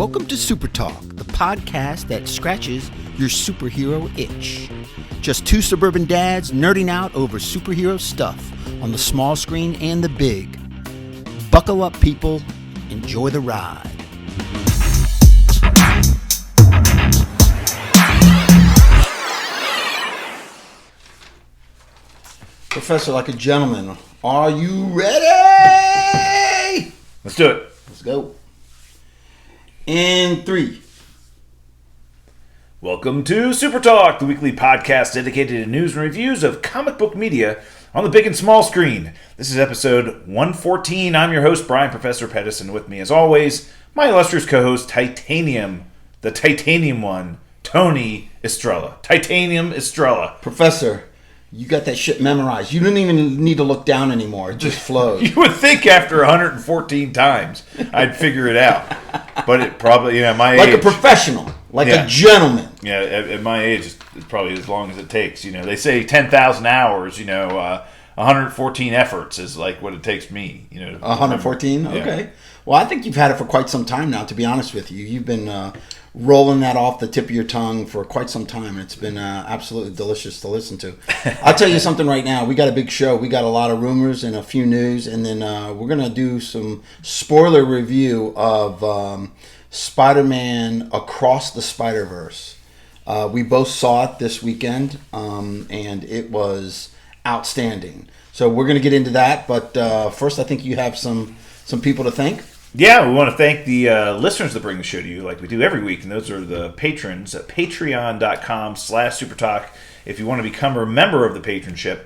Welcome to Supertalk, the podcast that scratches your superhero itch. Just two suburban dads nerding out over superhero stuff on the small screen and the big. Buckle up, people. Enjoy the ride. Professor, like a gentleman, are you ready? Let's do it. Let's go. In 3. Welcome to Supertalk, the weekly podcast dedicated to news and reviews of comic book media on the big and small screen. This is episode 114. I'm your host, Brian Professor Pettis, and with me, as always, my illustrious co-host, Titanium, the Titanium one, Tony Estrella. Titanium Estrella. Professor, you got that shit memorized. You didn't even need to look down anymore. It just flows. You would think after 114 times I'd figure it out. But it probably, my like age. Like a professional. Like a gentleman. Yeah, at my age, it's probably as long as it takes. They say 10,000 hours, 114 efforts is like what it takes me. 114? Yeah. Okay. Well, I think you've had it for quite some time now, to be honest with you. You've been rolling that off the tip of your tongue for quite some time. It's been absolutely delicious to listen to. I'll tell you something right now. We got a big show. We got a lot of rumors and a few news, and then we're going to do some spoiler review of Spider-Man Across the Spiderverse. We both saw it this weekend, and it was outstanding. So we're going to get into that, but first I think you have some people to thank. Yeah, we want to thank the listeners that bring the show to you like we do every week, and those are the patrons at patreon.com/supertalk. If you want to become a member of the patronship,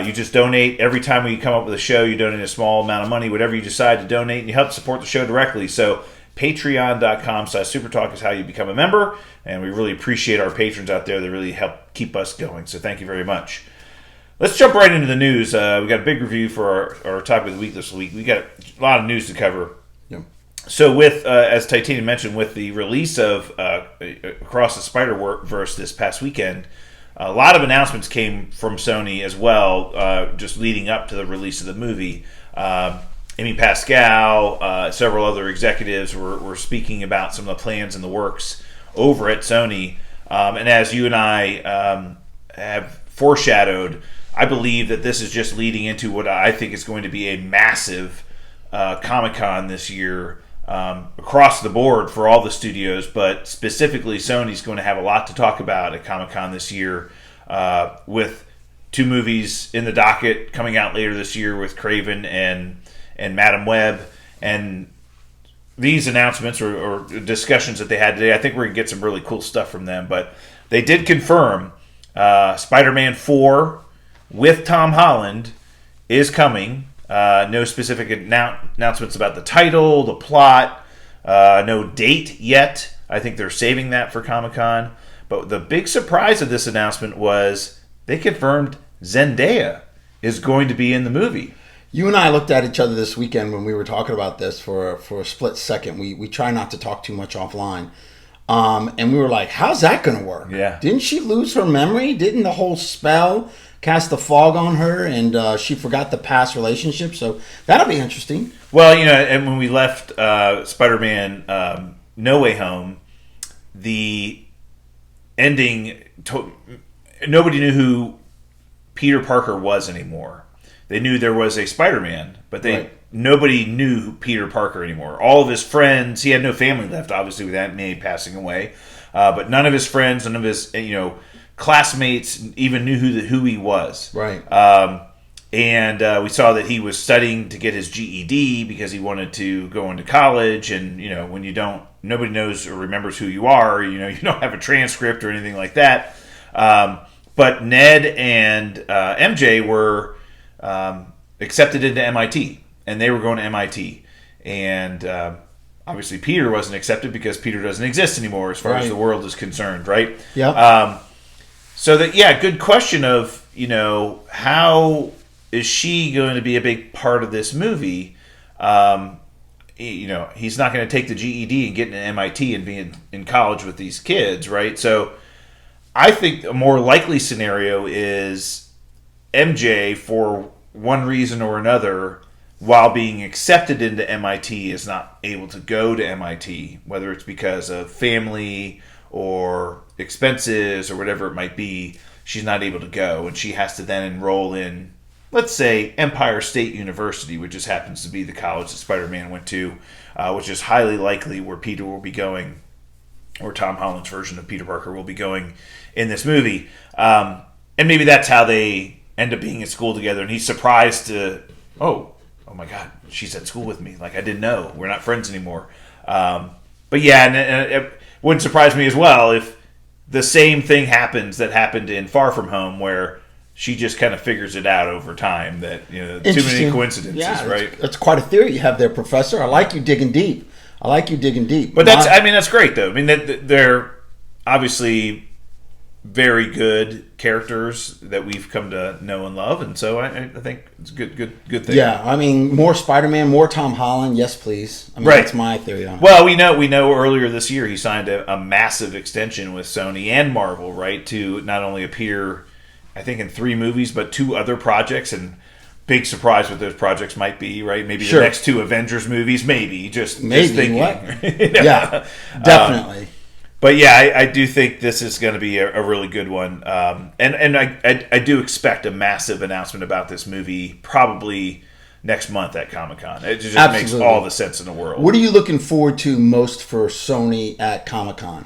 you just donate. Every time we come up with a show, you donate a small amount of money, whatever you decide to donate, and you help support the show directly. So patreon.com/supertalk is how you become a member, and we really appreciate our patrons out there that really help keep us going. So thank you very much. Let's jump right into the news. We got a big review for our topic of the week this week. We got a lot of news to cover. Yeah. So with, as Titanium mentioned, with the release of Across the Spider-Verse this past weekend, a lot of announcements came from Sony as well, just leading up to the release of the movie. Amy Pascal, several other executives were speaking about some of the plans in the works over at Sony. And as you and I have foreshadowed, I believe that this is just leading into what I think is going to be a massive Comic-Con this year across the board for all the studios, but specifically Sony's going to have a lot to talk about at Comic-Con this year with 2 movies in the docket coming out later this year with Kraven and Madam Web. And these announcements or discussions that they had today, I think we're going to get some really cool stuff from them. But they did confirm Spider-Man 4 with Tom Holland is coming. No specific announcements about the title, the plot, no date yet. I think they're saving that for Comic-Con. But the big surprise of this announcement was they confirmed Zendaya is going to be in the movie. You and I looked at each other this weekend when we were talking about this for a split second. We try not to talk too much offline. And we were like, how's that going to work? Yeah. Didn't she lose her memory? Didn't the whole spell cast the fog on her and she forgot the past relationship? So that'll be interesting. Well, and when we left Spider-Man No Way Home, the ending, nobody knew who Peter Parker was anymore. They knew there was a Spider-Man, but nobody knew who Peter Parker anymore. All of his friends, he had no family left, obviously, with Aunt May passing away. But none of his friends, none of his classmates even knew who he was. Right. And we saw that he was studying to get his GED because he wanted to go into college. And when nobody knows or remembers who you are. You don't have a transcript or anything like that. But Ned and MJ were accepted into MIT, and they were going to MIT. And obviously Peter wasn't accepted because Peter doesn't exist anymore as far as the world is concerned, right? Yeah. So good question of, how is she going to be a big part of this movie? He's not going to take the GED and get into MIT and be in college with these kids, right? So I think a more likely scenario is MJ, for one reason or another, while being accepted into MIT, is not able to go to MIT, whether it's because of family or expenses or whatever it might be. She's not able to go, and she has to then enroll in, let's say, Empire State University, which just happens to be the college that Spider-Man went to, which is highly likely where Peter will be going, or Tom Holland's version of Peter Parker will be going in this movie. And maybe that's how they end up being at school together, and he's surprised to, oh my God, she's at school with me. Like, I didn't know. We're not friends anymore. But yeah, and it wouldn't surprise me as well if the same thing happens that happened in Far From Home, where she just kind of figures it out over time that, too many coincidences, right? That's quite a theory you have there, Professor. I like you digging deep. But that's great, though. I mean, they're obviously very good characters that we've come to know and love, and so I think it's a good thing. Yeah, I mean, more Spider-Man, more Tom Holland, yes, please. I mean, That's my theory on it. Well, we know earlier this year he signed a massive extension with Sony and Marvel, right, to not only appear, I think, in 3 movies, but 2 other projects, and big surprise what those projects might be, right? Maybe the next 2 Avengers movies, maybe. Just thinking. What? Yeah, definitely. But yeah, I do think this is going to be a really good one, and I do expect a massive announcement about this movie probably next month at Comic-Con. It just makes all the sense in the world. What are you looking forward to most for Sony at Comic-Con?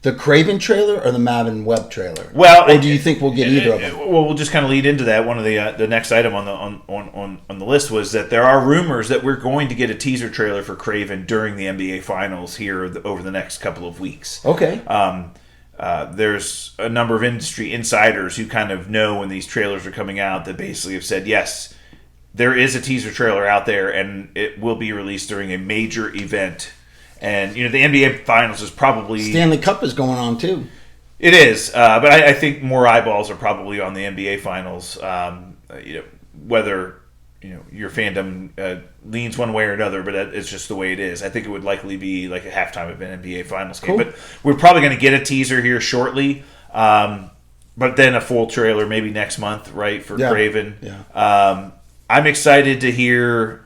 The Kraven trailer or the Madam Web trailer? Well, or do you think we'll get either of them? Well, we'll just kind of lead into that. One of the next item on the list was that there are rumors that we're going to get a teaser trailer for Kraven during the NBA Finals here over the next couple of weeks. Okay. There's a number of industry insiders who kind of know when these trailers are coming out that basically have said, yes, there is a teaser trailer out there, and it will be released during a major event. And, the NBA Finals is probably... Stanley Cup is going on, too. It is. But I think more eyeballs are probably on the NBA Finals. Whether, your fandom leans one way or another, but it's just the way it is. I think it would likely be like a halftime of an NBA Finals game. But we're probably going to get a teaser here shortly. But then a full trailer maybe next month, right, for Kraven. Yeah. I'm excited to hear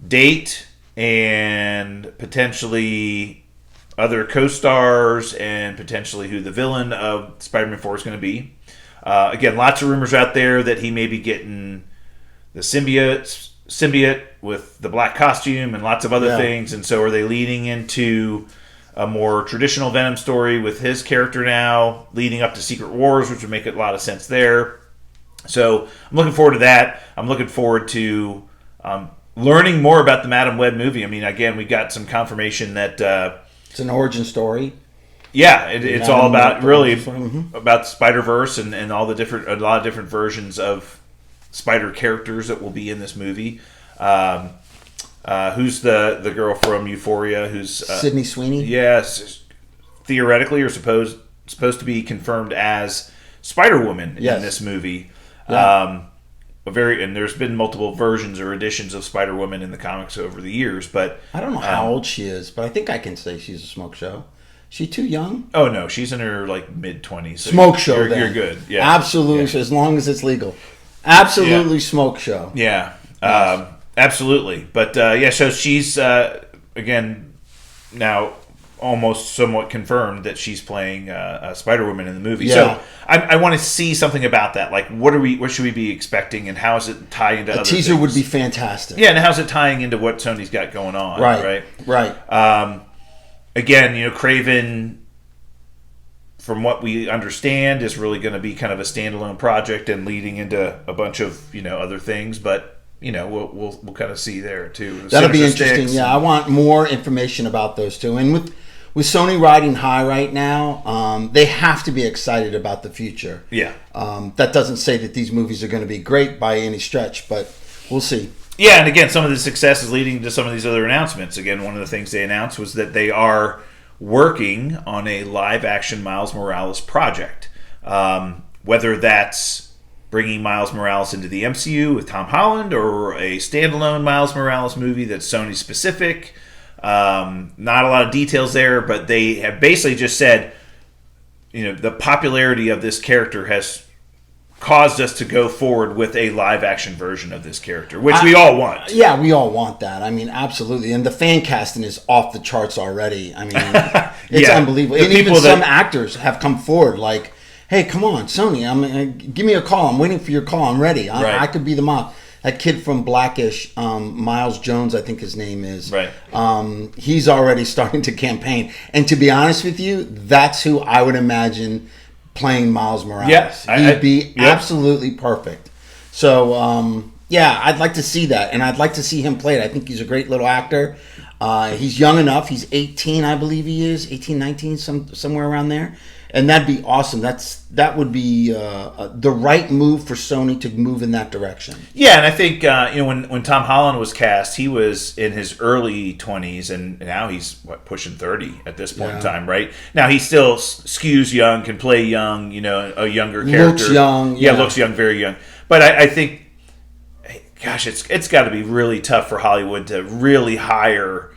date and potentially other co-stars and potentially who the villain of Spider-Man 4 is going to be. Again, lots of rumors out there that he may be getting the symbiote with the black costume and lots of other things. And so are they leading into a more traditional Venom story with his character now, leading up to Secret Wars, which would make a lot of sense there. So I'm looking forward to that. I'm looking forward to... learning more about the Madam Web movie. I mean, again, we got some confirmation that it's an origin story. Yeah, it's all about about Spiderverse and all the a lot of different versions of Spider characters that will be in this movie. Who's the girl from Euphoria? Who's Sydney Sweeney? Yes, theoretically, or supposed to be confirmed as Spider-Woman in this movie. Yeah. And there's been multiple versions or editions of Spider-Woman in the comics over the years, but I don't know how old she is, but I think I can say she's a smoke show. She too young? Oh no, she's in her mid-20s. So smoke show. You're good. Yeah, absolutely. As long as it's legal, absolutely smoke show. Yeah, yes. Absolutely. But so she's again now almost somewhat confirmed that she's playing Spider-Woman in the movie. Yeah. So I want to see something about that. Like, what should we be expecting, and how does it tie into other teaser things? Would be fantastic. Yeah, and how's it tying into what Sony's got going on? Right. Again, Kraven, from what we understand, is really going to be kind of a standalone project and leading into a bunch of other things, but we'll kind of see there too. That'll be interesting. Yeah, I want more information about those two. And with Sony riding high right now, they have to be excited about the future. Yeah. That doesn't say that these movies are going to be great by any stretch, but we'll see. Yeah, and again, some of the success is leading to some of these other announcements. Again, one of the things they announced was that they are working on a live-action Miles Morales project. Whether that's bringing Miles Morales into the MCU with Tom Holland or a standalone Miles Morales movie that's Sony specific. Not a lot of details there, but they have basically just said, the popularity of this character has caused us to go forward with a live action version of this character, which we all want. Yeah, we all want that. I mean, absolutely. And the fan casting is off the charts already. I mean, it's unbelievable. And even some actors have come forward like, hey, come on, Sony, give me a call. I'm waiting for your call. I'm ready. I could be the mom. That kid from Blackish, Miles Jones, I think his name is. Right. He's already starting to campaign. And to be honest with you, that's who I would imagine playing Miles Morales. Yes, He'd be absolutely perfect. So, I'd like to see that. And I'd like to see him play it. I think he's a great little actor. He's young enough. He's 18, I believe he is. 18, 19, somewhere around there. And that'd be awesome. That would be the right move for Sony to move in that direction. Yeah, and I think when Tom Holland was cast, he was in his early 20s, and now he's pushing 30 at this point in time, right? Now he still skews young, can play young, a younger character. Looks young. Yeah, looks young, very young. But I think, gosh, it's got to be really tough for Hollywood to really hire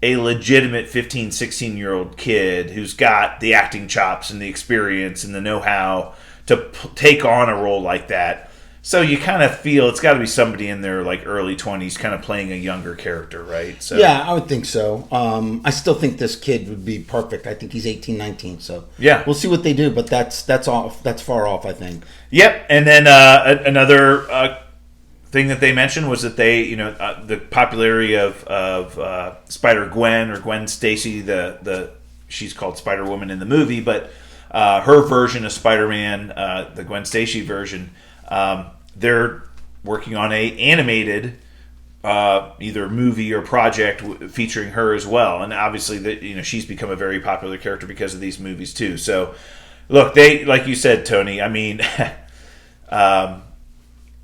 a legitimate 15, 16-year-old kid who's got the acting chops and the experience and the know-how to take on a role like that. So you kind of feel it's got to be somebody in their like early 20s kind of playing a younger character, right? So yeah, I would think so. I still think this kid would be perfect. I think he's 18, 19, so yeah, we'll see what they do, but that's far off, I think. Yep, and then another thing that they mentioned was that they, the popularity of Spider-Gwen or Gwen Stacy, she's called Spider-Woman in the movie, but her version of Spider-Man, the Gwen Stacy version, they're working on a animated either movie or project featuring her as well, and obviously she's become a very popular character because of these movies too. So, look, they, like you said, Tony, I mean.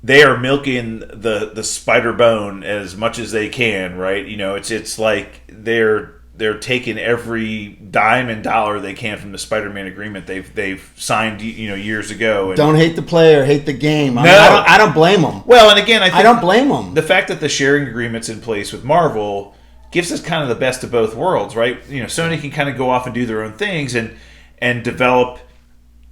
They are milking the spider bone as much as they can, right? It's like they're taking every dime and dollar they can from the Spider-Man agreement they've signed years ago. And don't hate the player, hate the game. No, I don't blame them. Well, and again, I don't blame them. The fact that the sharing agreement's in place with Marvel gives us kind of the best of both worlds, right? Sony can kind of go off and do their own things and develop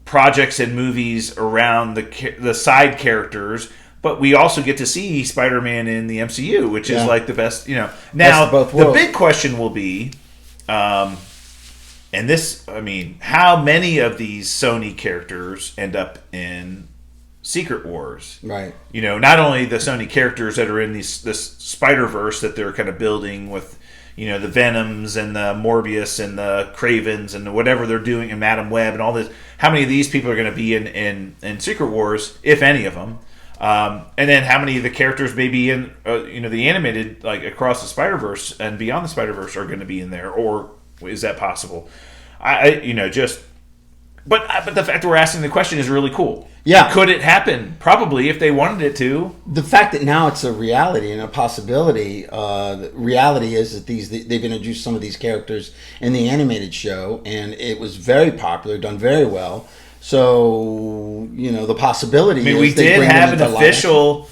projects and movies around the side characters, but we also get to see Spider-Man in the MCU, which is like the best, Now, the big question will be, how many of these Sony characters end up in Secret Wars? Right. Not only the Sony characters that are in this Spiderverse that they're kind of building with, the Venoms and the Morbius and the Cravens and whatever they're doing, and Madam Web and all this. How many of these people are going to be in Secret Wars, if any of them? And then how many of the characters may be in, the animated, like Across the Spider-Verse and Beyond the Spider-Verse are going to be in there, or is that possible? But the fact that we're asking the question is really cool. Yeah. Could it happen? Probably, if they wanted it to. The fact that now it's a reality and a possibility, the reality is that they've introduced some of these characters in the animated show, and it was very popular, done very well. So, the possibility is we did have an unofficial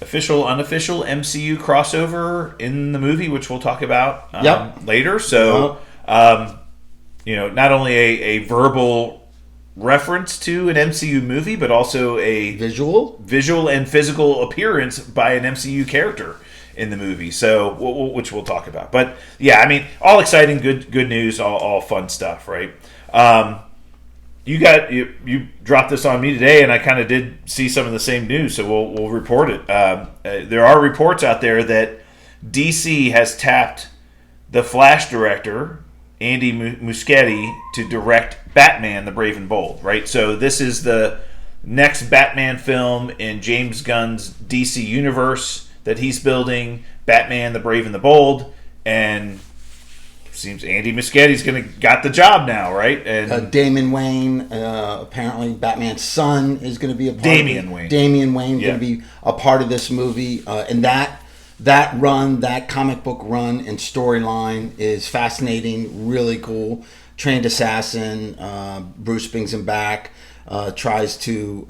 MCU crossover in the movie, which we'll talk about later. So, not only a verbal reference to an MCU movie, but also a visual and physical appearance by an MCU character in the movie. So, which we'll talk about. But yeah, all exciting, good news, all fun stuff, right? You dropped this on me today, and I kind of did see some of the same news, so we'll report it. There are reports out there that DC has tapped the Flash director, Andy Muschietti, to direct Batman: The Brave and Bold, right? So this is the next Batman film in James Gunn's DC universe that he's building, Batman: The Brave and the Bold, and seems Andy Muschietti's got the job now, right? And Damian Wayne, apparently Batman's son, is going to be a part Damian of Wayne. Damian Wayne going to be a part of this movie, and that comic book run and storyline is fascinating, really cool. Trained assassin, Bruce brings him back, tries to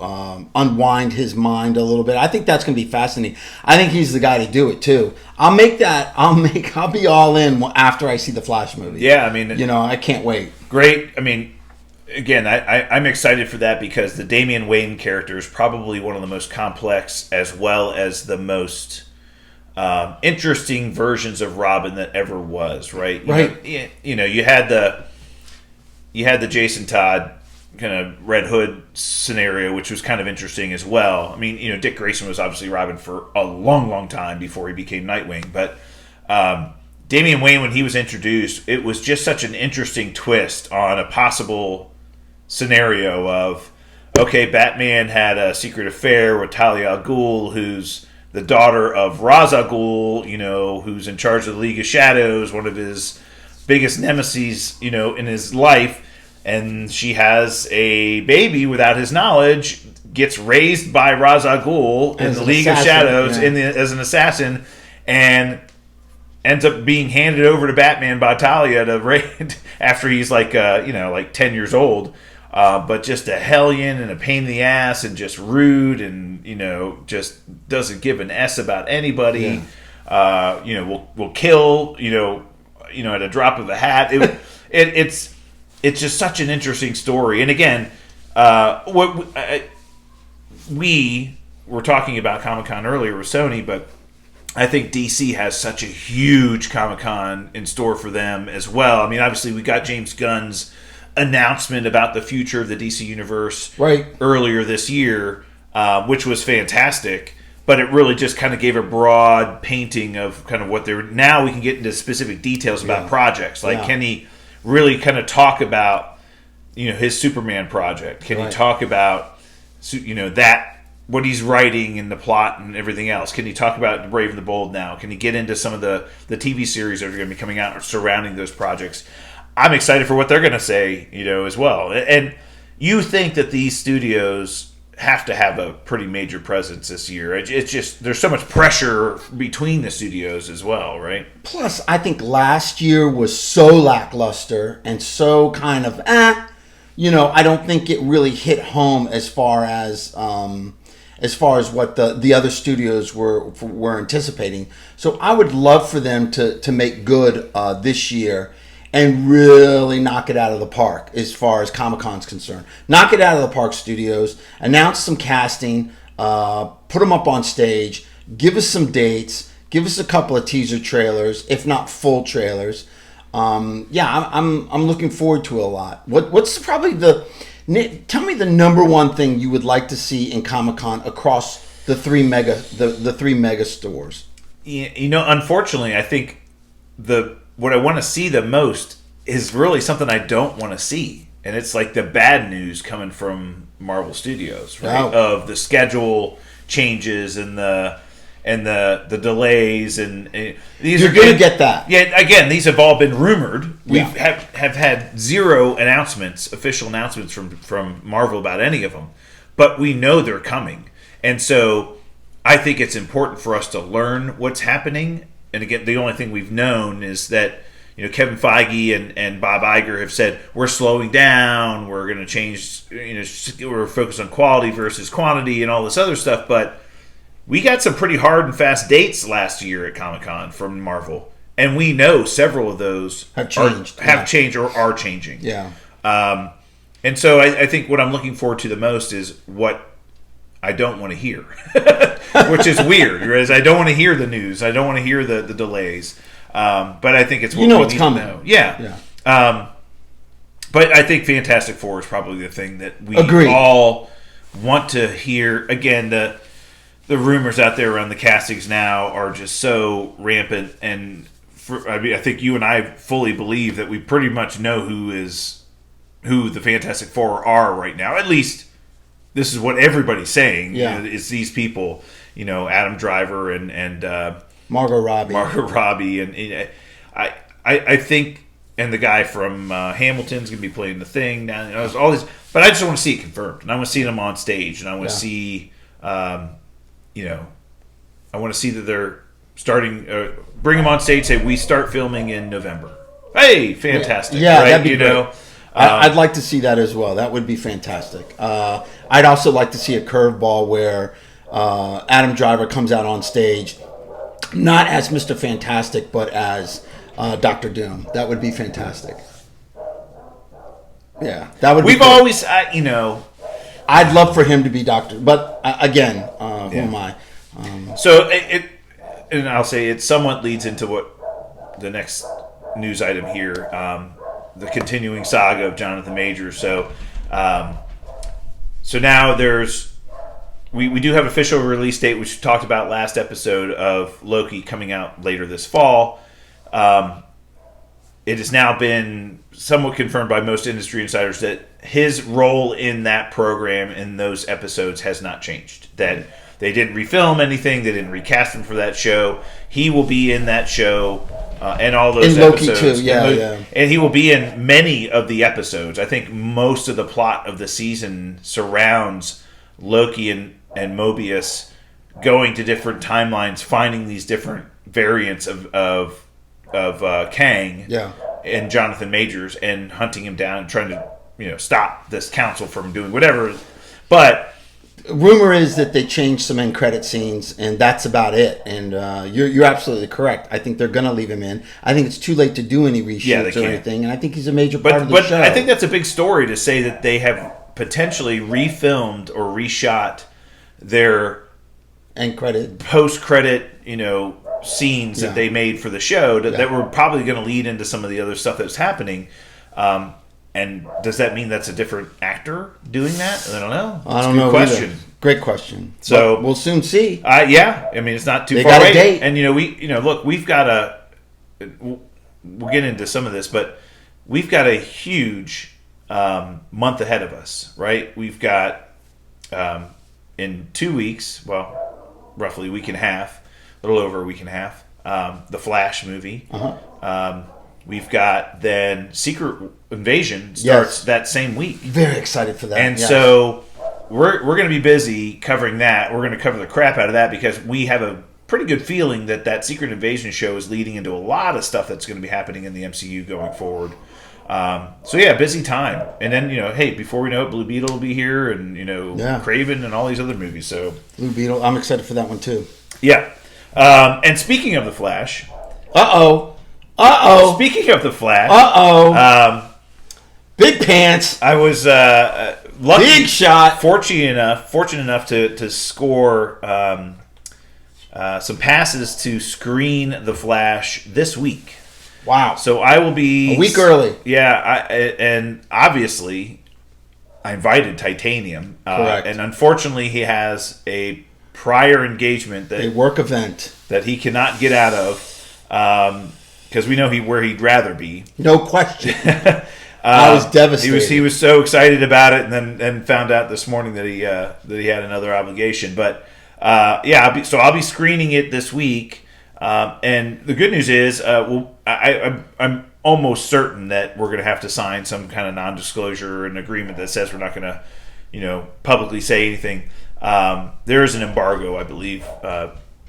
unwind his mind a little bit. I think that's going to be fascinating. I think he's the guy to do it too. I'll be all in after I see the Flash movie. Yeah, I can't wait. Great. again, I'm excited for that because the Damian Wayne character is probably one of the most complex as well as the most interesting versions of Robin that ever was. Right. You had the Jason Todd kind of Red Hood scenario, which was kind of interesting as well. I mean, Dick Grayson was obviously Robin for a long, long time before he became Nightwing, but Damian Wayne, when he was introduced, it was just such an interesting twist on a possible scenario of, okay, Batman had a secret affair with Talia al Ghul, who's the daughter of Ra's al Ghul, who's in charge of the League of Shadows, one of his biggest nemesis, in his life. And she has a baby without his knowledge, gets raised by Ra's al Ghul in the League of Shadows as an assassin, and ends up being handed over to Batman by Talia after he's like 10 years old. But just a hellion and a pain in the ass and just rude and, just doesn't give an S about anybody. Yeah. Will kill, at a drop of a hat. It's just such an interesting story. And again, we were talking about Comic-Con earlier with Sony, but I think DC has such a huge Comic-Con in store for them as well. I mean, obviously, we got James Gunn's announcement about the future of the DC Universe earlier this year, which was fantastic. But it really just kind of gave a broad painting of kind of what they're... Now we can get into specific details about projects. Like, can he really kind of talk about, his Superman project? Can he talk about, that, what he's writing and the plot and everything else? Can he talk about The Brave and the Bold now? Can he get into some of the TV series that are going to be coming out surrounding those projects? I'm excited for what they're going to say, as well. And you think that these studios have to have a pretty major presence this year. It's just, there's so much pressure between the studios as well, right? Plus, I think last year was so lackluster and so kind of, I don't think it really hit home as far as what the other studios were anticipating. So I would love for them to make good this year and really knock it out of the park as far as Comic-Con's concerned. Knock it out of the park, studios. Announce some casting. Put them up on stage. Give us some dates. Give us a couple of teaser trailers, if not full trailers. I'm looking forward to a lot. What's probably tell me the number one thing you would like to see in Comic-Con across the three mega stores? Unfortunately, I think what I want to see the most is really something I don't want to see. And it's like the bad news coming from Marvel Studios, right? Wow. Of the schedule changes and the delays and these You're going to get that. Yeah, again, these have all been rumored. We have had zero official announcements from Marvel about any of them. But we know they're coming. And so I think it's important for us to learn what's happening. And again, the only thing we've known is that Kevin Feige and Bob Iger have said we're slowing down, we're going to change, we're focused on quality versus quantity and all this other stuff. But we got some pretty hard and fast dates last year at Comic-Con from Marvel, and we know several of those have changed or are changing. Yeah. And so I think what I'm looking forward to the most is what I don't want to hear, which is weird. Whereas I don't want to hear the news. I don't want to hear the delays. But I think it's what we it's need coming. to know. Yeah. But I think Fantastic Four is probably the thing that we all want to hear. Again, the rumors out there around the castings now are just so rampant. And I think you and I fully believe that we pretty much know who the Fantastic Four are right now. At least this is what everybody's saying. Yeah. It's these people, Adam Driver and Margot Robbie, and I think, and the guy from Hamilton's going to be playing the Thing now. All this, but I just want to see it confirmed, and I want to see them on stage, and I want to see, I want to see that they're starting. Bring them on stage. Say we start filming in November. Hey, fantastic! Yeah, right? that'd be great. I'd like to see that as well. That would be fantastic. I'd also like to see a curveball where Adam Driver comes out on stage, not as Mr. Fantastic, but as Dr. Doom. That would be fantastic. Yeah, that would. We've be cool. always, you know. I'd love for him to be Doctor, but again, who am I? So and I'll say it somewhat leads into what the next news item here, the continuing saga of Jonathan Majors. So now we do have official release date, which we talked about last episode, of Loki coming out later this fall. It has now been somewhat confirmed by most industry insiders that his role in that program, in those episodes, has not changed. That they didn't refilm anything, they didn't recast him for that show. He will be in that show and all those in episodes. Loki too, yeah. And he will be in many of the episodes. I think most of the plot of the season surrounds Loki and Mobius going to different timelines, finding these different variants of Kang and Jonathan Majors, and hunting him down and trying to stop this council from doing whatever. But rumor is that they changed some end credit scenes, and that's about it. And you're absolutely correct. I think they're going to leave him in. I think it's too late to do any reshoots or anything, and I think he's a major part of the show. But I think that's a big story to say that they have potentially refilmed or reshot their end credit, post-credit, scenes that they made for the show that were probably going to lead into some of the other stuff that's happening. And does that mean that's a different actor doing that? I don't know. I don't know. Question. Either. Great question. So but we'll soon see. Yeah, I mean it's not too they far got away. A date. And look, we've got we'll get into some of this, but we've got a huge month ahead of us, right? We've got in 2 weeks, well, roughly a week and a half, a little over a week and a half, the Flash movie. We've got then Secret Invasion starts that same week. Very excited for that. And so we're going to be busy covering that. We're going to cover the crap out of that because we have a pretty good feeling that Secret Invasion show is leading into a lot of stuff that's going to be happening in the MCU going forward. So yeah, busy time. And then, hey, before we know it, Blue Beetle will be here and, Kraven and all these other movies. So Blue Beetle, I'm excited for that one too. Yeah. And speaking of the Flash. Speaking of the Flash. Big pants. I was lucky. Big shot. Fortunate enough to score some passes to screen the Flash this week. Wow. So I will be a week early. Yeah, and obviously I invited Titanium. Correct. And unfortunately he has a prior engagement, a work event that he cannot get out of, because we know where he'd rather be. No question. I was devastated. He was so excited about it, and then found out this morning that he had another obligation. But I'll be screening it this week. And the good news is, I'm almost certain that we're going to have to sign some kind of non-disclosure, an agreement that says we're not going to, publicly say anything. There is an embargo, I believe,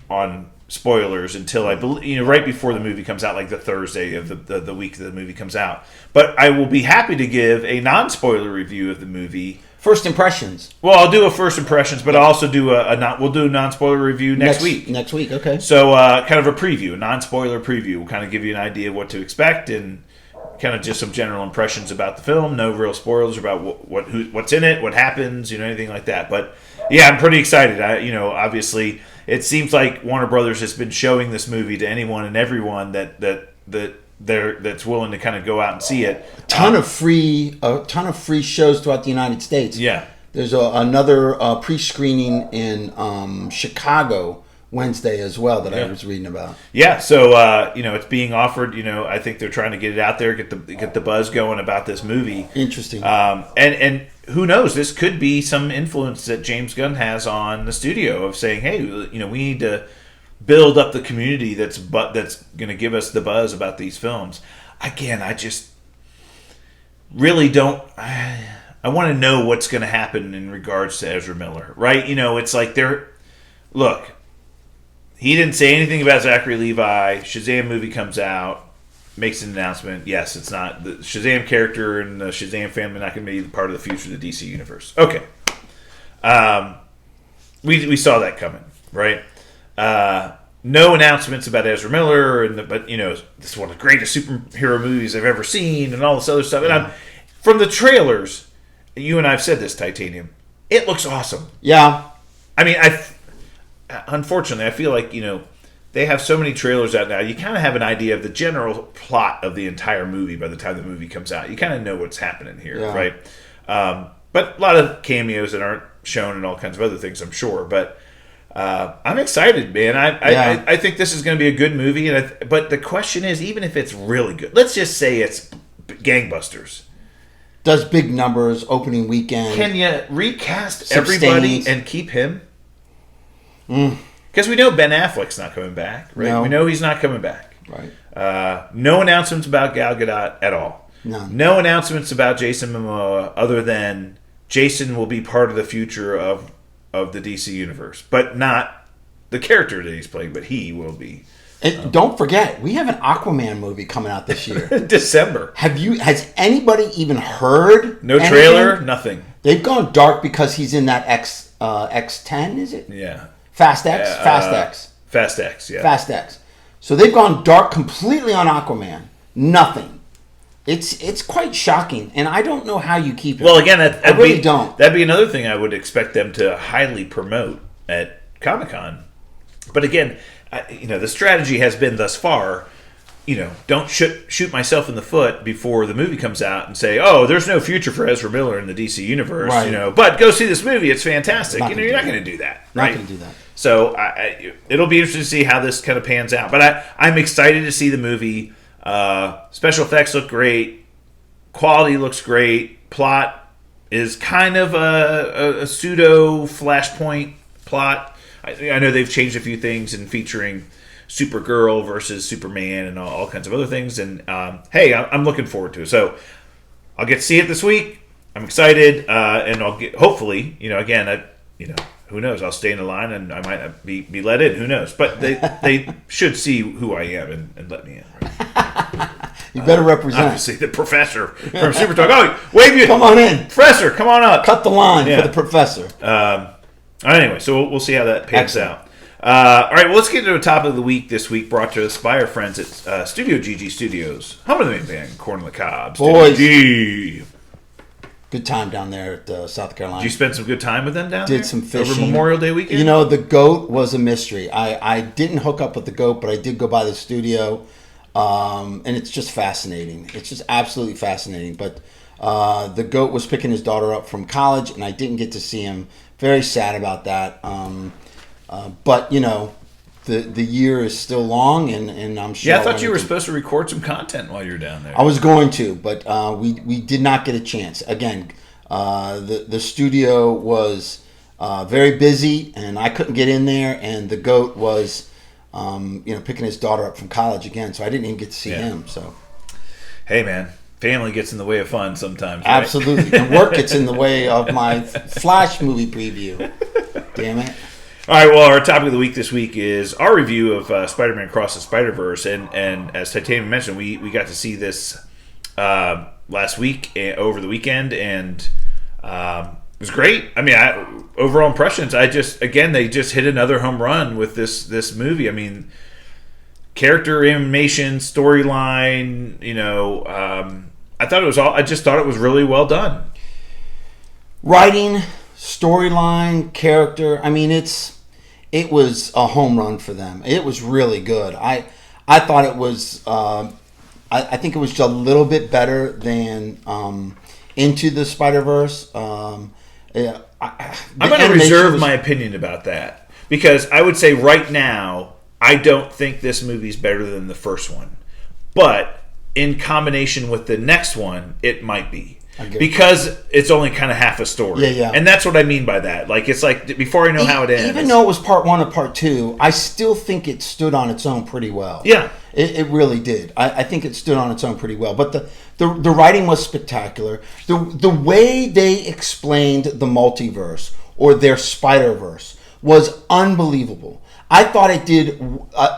on spoilers until I believe right before the movie comes out, like the Thursday of the week that the movie comes out. But I will be happy to give a non-spoiler review of the movie. First impressions. Well, I'll do a first impressions, but I'll also do we'll do a non-spoiler review next week. Next week, okay. So kind of a preview, a non-spoiler preview. We'll kind of give you an idea of what to expect and kind of just some general impressions about the film. No real spoilers about what's in it, what happens, anything like that. But yeah, I'm pretty excited. Obviously, it seems like Warner Brothers has been showing this movie to anyone and everyone that's willing to kind of go out and see it. A ton of free shows throughout the United States. Yeah, there's another pre-screening in Chicago Wednesday as well that I was reading about. Yeah, so it's being offered. I think they're trying to get it out there, get the buzz going about this movie. Interesting. And who knows? This could be some influence that James Gunn has on the studio of saying, hey, we need to build up the community that's going to give us the buzz about these films. Again, I just really don't. I want to know what's going to happen in regards to Ezra Miller, right? It's like look. He didn't say anything about Zachary Levi. Shazam movie comes out, makes an announcement. Yes, it's not the Shazam character and the Shazam family not going to be part of the future of the DC universe. Okay, we saw that coming, right? No announcements about Ezra Miller, but this is one of the greatest superhero movies I've ever seen, and all this other stuff. And from the trailers, you and I have said this, Titanium, it looks awesome. Yeah. I mean, unfortunately, I feel like, they have so many trailers out now. You kind of have an idea of the general plot of the entire movie by the time the movie comes out. You kind of know what's happening here, right? But a lot of cameos that aren't shown and all kinds of other things, I'm sure. But I'm excited, man. I think this is going to be a good movie. But the question is, even if it's really good, let's just say it's gangbusters. Does big numbers, opening weekend. Can you recast everybody and keep him? Mm. Because we know Ben Affleck's not coming back, right? No. We know he's not coming back. Right. No announcements about Gal Gadot at all. None. No announcements about Jason Momoa other than Jason will be part of the future of the DC universe. But not the character that he's playing, but he will be. And don't forget, we have an Aquaman movie coming out this year. December. Has anybody even heard No anything? trailer, nothing. They've gone dark because he's in that X10, is it? Yeah. Fast X? Fast X. Fast X, yeah. Fast X. So they've gone dark completely on Aquaman. Nothing. It's quite shocking, and I don't know how you keep it. Well, again, I really don't. That'd be another thing I would expect them to highly promote at Comic-Con. But again, the strategy has been thus far, don't shoot myself in the foot before the movie comes out and say, oh, there's no future for Ezra Miller in the DC universe, right. But go see this movie, it's fantastic. You're not going to do that. Not right? going to do that. So it'll be interesting to see how this kind of pans out. But I'm excited to see the movie. Special effects look great. Quality looks great. Plot is kind of a pseudo Flashpoint plot. I know they've changed a few things in featuring Supergirl versus Superman and all kinds of other things. And hey, I'm looking forward to it. So I'll get to see it this week. I'm excited, and I'll get hopefully. Again, who knows? I'll stay in the line, and I might not be let in. Who knows? But they should see who I am and let me in. Right? You better represent. Obviously, the professor from Supertalk. Oh, wave you! Come on in, professor. Come on up. Cut the line for the professor. Anyway, so we'll see how that pans out. All right, well, let's get to the top of the week this week, brought to us by our friends at Studio GG Studios. Home of the main band, Corn on the Cob. Boys. G. Good time down there at South Carolina. Did you spend some good time with them down there? Did some fishing. Over Memorial Day weekend? The goat was a mystery. I didn't hook up with the goat, but I did go by the studio, and it's just fascinating. It's just absolutely fascinating. But the goat was picking his daughter up from college, and I didn't get to see him. Very sad about that. But, the year is still long, and I'm sure. Yeah, I thought you were supposed to record some content while you were down there. I was going to, but we did not get a chance. Again, the studio was very busy, and I couldn't get in there. And the goat was, picking his daughter up from college again, so I didn't even get to see him. So, hey, man, family gets in the way of fun sometimes. Right? Absolutely, and work gets in the way of my Flash movie preview. Damn it. All right, well, our topic of the week this week is our review of Spider-Man Across the Spider-Verse. And as Titanium mentioned, we got to see this last week, over the weekend, and it was great. I mean, overall impressions, they just hit another home run with this movie. I mean, character animation, storyline, I just thought it was really well done. Writing, storyline, character. I mean, it was a home run for them. It was really good. I thought it was. I think it was just a little bit better than Into the Spider-Verse. I'm going to reserve my opinion about that because I would say right now I don't think this movie's better than the first one, but in combination with the next one, it might be. Because it's only kind of half a story. Yeah. And that's what I mean by that. Like, it's like, before I know how it ends. Even though it was part one and part two, I still think it stood on its own pretty well. Yeah. It really did. I think it stood on its own pretty well. But the writing was spectacular. The way they explained the multiverse, or their Spiderverse, was unbelievable. I thought it did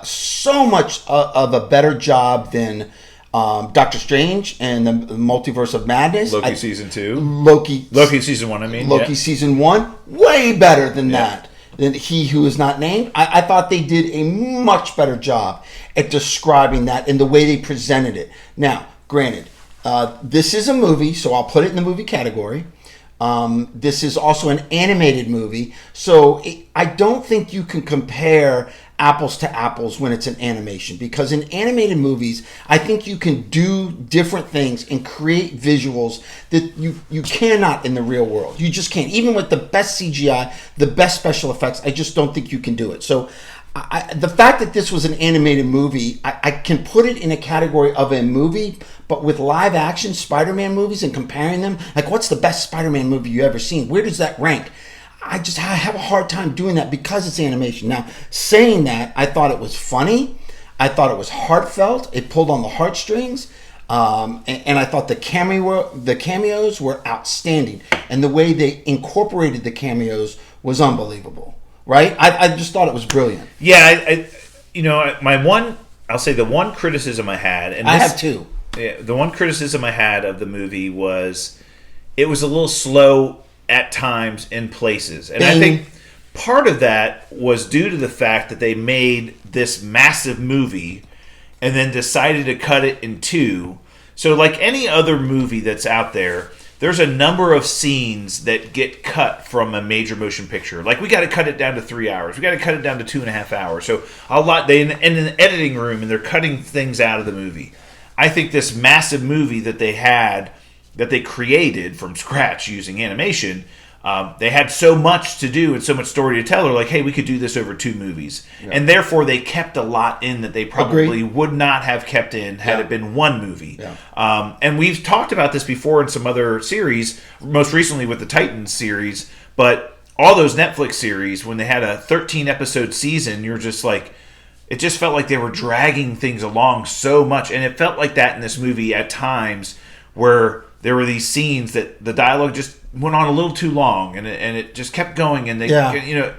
so much of a better job than Doctor Strange and the Multiverse of Madness. Loki season 2. Loki season 1, I mean. Loki season 1. Way better than that. Than He Who Is Not Named. I thought they did a much better job at describing that and the way they presented it. Now, granted, This is a movie, so I'll put it in the movie category. This is also an animated movie, so I don't think you can compare apples to apples when it's an animation, because in animated movies, I think you can do different things and create visuals that you cannot in the real world. You just can't. Even with the best CGI, the best special effects, I just don't think you can do it. So the fact that this was an animated movie, I can put it in a category of a movie, but with live action Spider-Man movies and comparing them, like what's the best Spider-Man movie you ever seen? Where does that rank? I have a hard time doing that because it's animation. Now, saying that, I thought it was funny. I thought it was heartfelt. It pulled on the heartstrings. And I thought the cameos were outstanding. And the way they incorporated the cameos was unbelievable. Right? I just thought it was brilliant. Yeah, I'll say the one criticism I had, and I have two. Yeah, the one criticism I had of the movie was it was a little slow at times in places. And I think part of that was due to the fact that they made this massive movie and then decided to cut it in two. So like any other movie that's out there, there's a number of scenes that get cut from a major motion picture. Like, we got to cut it down to 3 hours. We got to cut it down to 2.5 hours. So they in an editing room, and they're cutting things out of the movie. I think this massive movie that they created from scratch using animation, they had so much to do and so much story to tell. They're like, hey, we could do this over 2 movies. Yeah. And therefore, they kept a lot in that they probably would not have kept in had it been one movie. Yeah. And we've talked about this before in some other series, most recently with the Titans series, but all those Netflix series, when they had a 13-episode season, you're just like, it just felt like they were dragging things along so much. And it felt like that in this movie at times, where there were these scenes that the dialogue just went on a little too long, and it just kept going, and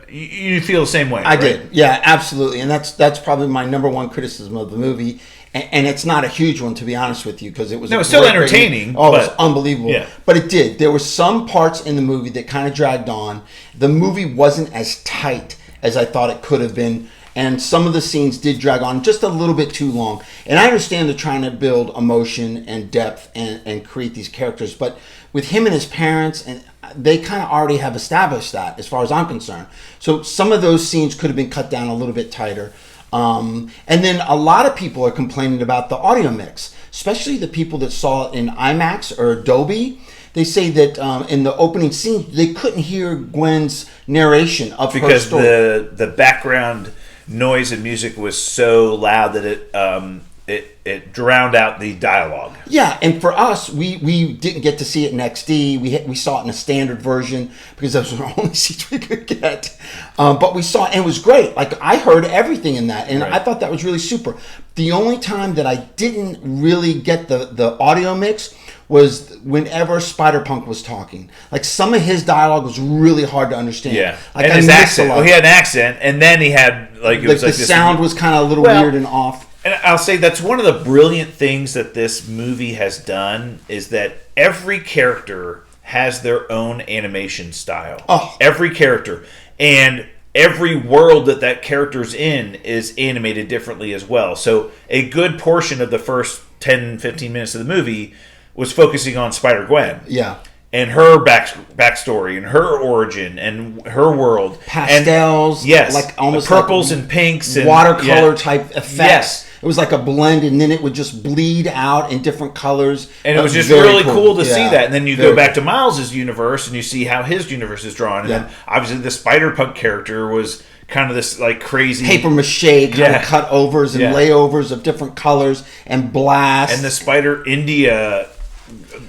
you feel the same way. I did, yeah, absolutely, and that's probably my number one criticism of the movie, and it's not a huge one, to be honest with you, because it was still entertaining. It was unbelievable, yeah. But it did. There were some parts in the movie that kind of dragged on. The movie wasn't as tight as I thought it could have been. And some of the scenes did drag on just a little bit too long. And I understand they're trying to build emotion and depth and create these characters. But with him and his parents, and they kind of already have established that, as far as I'm concerned. So some of those scenes could have been cut down a little bit tighter. And then a lot of people are complaining about the audio mix, especially the people that saw it in IMAX or Dolby. They say that in the opening scene, they couldn't hear Gwen's narration of her story. Because the background noise and music was so loud that it drowned out the dialogue. Yeah, and for us, we didn't get to see it in XD. We saw it in a standard version because those were the only seats we could get. But we saw it, and it was great. Like, I heard everything in that, and I thought that was really super. The only time that I didn't really get the audio mix was whenever Spider-Punk was talking. Like, some of his dialogue was really hard to understand. Yeah, like, and his accent. Well, he had an accent, and then he had like it was the sound was kind of a little weird and off. And I'll say that's one of the brilliant things that this movie has done, is that every character has their own animation style. Oh. Every character. And every world that character's in is animated differently as well. So a good portion of the first 10, 15 minutes of the movie was focusing on Spider-Gwen. Yeah. And her backstory, and her origin, and her world. Pastels. And, yes. Like almost purples like and pinks. And watercolor type effects. Yes. It was like a blend, and then it would just bleed out in different colors. And it was just really cool to see that. And then you go back to Miles' universe, and you see how his universe is drawn. And then, obviously, the Spider-Punk character was kind of this like crazy paper mache kind of cut overs and layovers of different colors and blast. And the Spider India,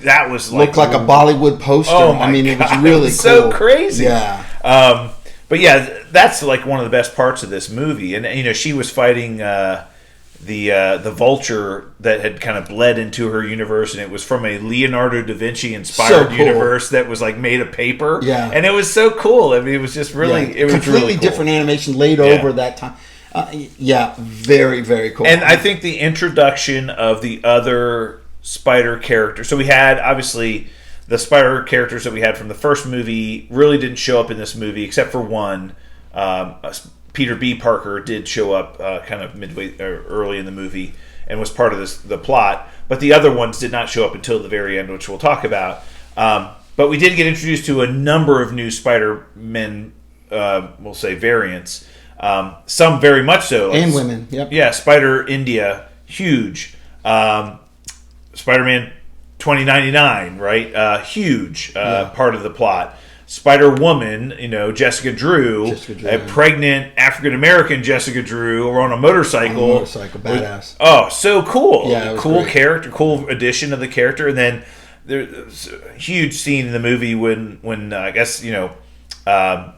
that was like looked like a Bollywood poster. Oh my it was God, really it was cool. So crazy. Yeah. But yeah, that's like one of the best parts of this movie. And she was fighting the Vulture that had kind of bled into her universe, and it was from a Leonardo da Vinci inspired universe that was like made of paper. Yeah. And it was so cool. I mean, it was just really it was completely really cool. different animation laid over that time. Very, very cool. And I think the introduction of the other Spider characters. So we had, obviously, the Spider characters that we had from the first movie really didn't show up in this movie, except for one. Peter B. Parker did show up kind of midway or early in the movie. and was part of the plot. But the other ones did not show up until the very end, which we'll talk about. But we did get introduced to a number of new Spider-Men, we'll say, variants. Some very much so. And women, yep. Yeah, Spider-India, huge. Spider-Man 2099, right? Huge part of the plot. Spider-Woman, Jessica Drew, a pregnant African-American Jessica Drew, or on a motorcycle. Badass. Oh, so cool. Yeah, cool great. Character, cool addition of the character. And then there's a huge scene in the movie when I guess, Spider-Man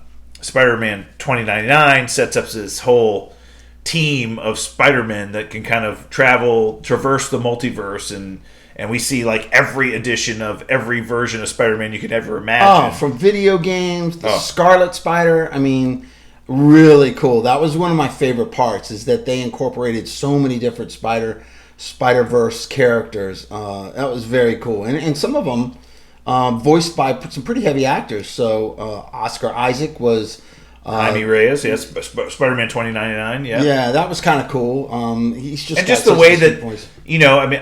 2099 sets up this whole team of Spider-Men that can kind of traverse the multiverse, and we see like every edition of every version of Spider-Man you could ever imagine. Oh, from video games, the Scarlet Spider. I mean, really cool. That was one of my favorite parts, is that they incorporated so many different Spider-Verse characters. That was very cool. And some of them voiced by some pretty heavy actors. So Oscar Isaac was... Jaime Reyes, yes, Spider-Man 2099, yeah. Yeah, that was kind of cool. He's just... And just the way that,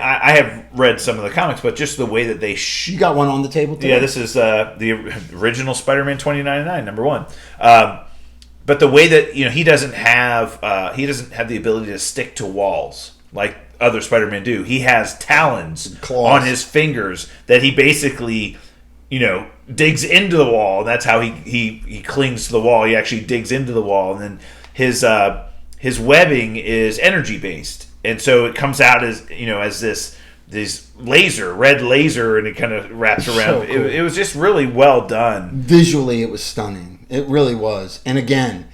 I have read some of the comics, but just the way that they... You got one on the table today? Yeah, this is the original Spider-Man 2099, number one. But the way that, he doesn't have the ability to stick to walls like other Spider-Men do. He has talons on his fingers that he basically... digs into the wall. That's how he clings to the wall. He actually digs into the wall, and then his webbing is energy based, and so it comes out as as this red laser, and it kind of wraps around. So cool. It was just really well done. Visually, it was stunning. It really was. And again,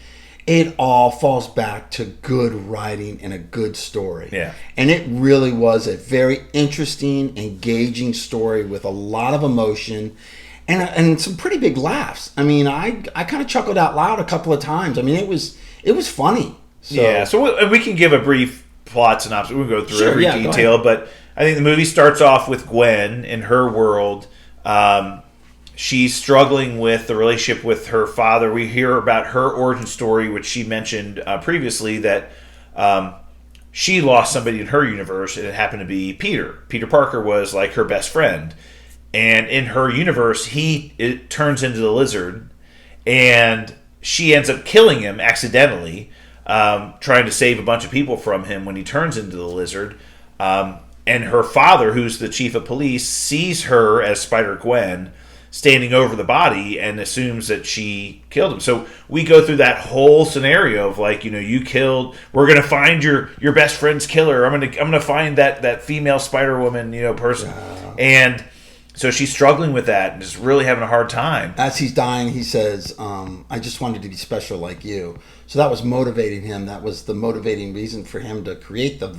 it all falls back to good writing and a good story. Yeah. And it really was a very interesting, engaging story with a lot of emotion and some pretty big laughs. I mean, I kind of chuckled out loud a couple of times. I mean, it was funny. So. Yeah, so we can give a brief plot synopsis. We'll go through every detail, but I think the movie starts off with Gwen in her world. She's struggling with the relationship with her father. We hear about her origin story, which she mentioned previously, that she lost somebody in her universe, and it happened to be Peter. Peter Parker was like her best friend. And in her universe, it turns into the Lizard, and she ends up killing him accidentally, trying to save a bunch of people from him when he turns into the Lizard. And her father, who's the chief of police, sees her as Spider-Gwen standing over the body and assumes that she killed him. So we go through that whole scenario of like, you killed. We're gonna find your best friend's killer. I'm gonna find that female Spider-Woman person, and so she's struggling with that and just really having a hard time. As he's dying, he says, I just wanted to be special like you. So that was motivating him. That was the motivating reason for him to create the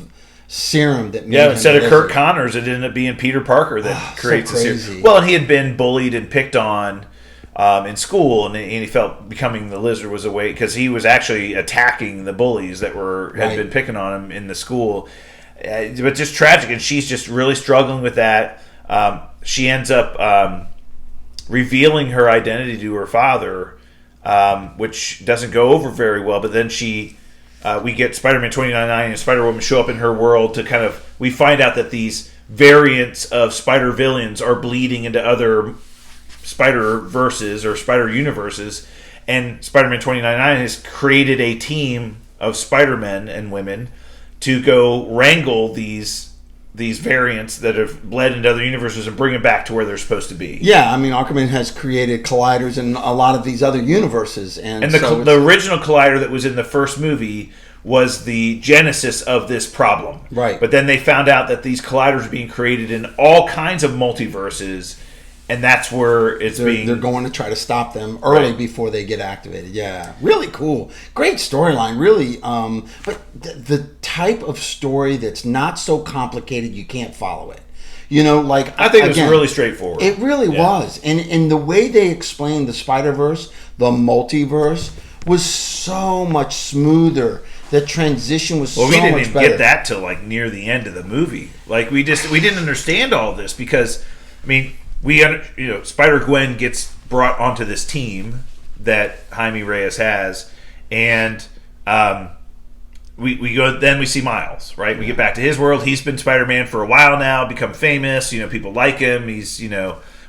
serum that made him instead of Kurt Connors, it ended up being Peter Parker that creates the serum. Well, and he had been bullied and picked on in school, and he felt becoming the Lizard was a way, because he was actually attacking the bullies that had been picking on him in the school. But just tragic, and she's just really struggling with that. She ends up revealing her identity to her father, which doesn't go over very well. But then we get Spider-Man 2099 and Spider-Woman show up in her world to we find out that these variants of Spider villains are bleeding into other Spider-Verses or Spider-Universes. And Spider-Man 2099 has created a team of Spider-Men and women to go wrangle these variants that have bled into other universes and bring them back to where they're supposed to be. Yeah, I mean, Aquaman has created colliders in a lot of these other universes. And the original collider that was in the first movie was the genesis of this problem. Right. But then they found out that these colliders are being created in all kinds of multiverses, and that's where they're going to try to stop them early before they get activated. Yeah, really cool. Great storyline, really. But the type of story that's not so complicated you can't follow it. I think it was really straightforward. It really was. And the way they explained the Spider-Verse, the multiverse, was so much smoother. The transition was so much better. Well, we didn't even get that till near the end of the movie. We didn't understand all this because, Spider-Gwen gets brought onto this team that Jaime Reyes has, and we go. Then we see Miles, right? We get back to his world. He's been Spider-Man for a while now, become famous. People like him. He's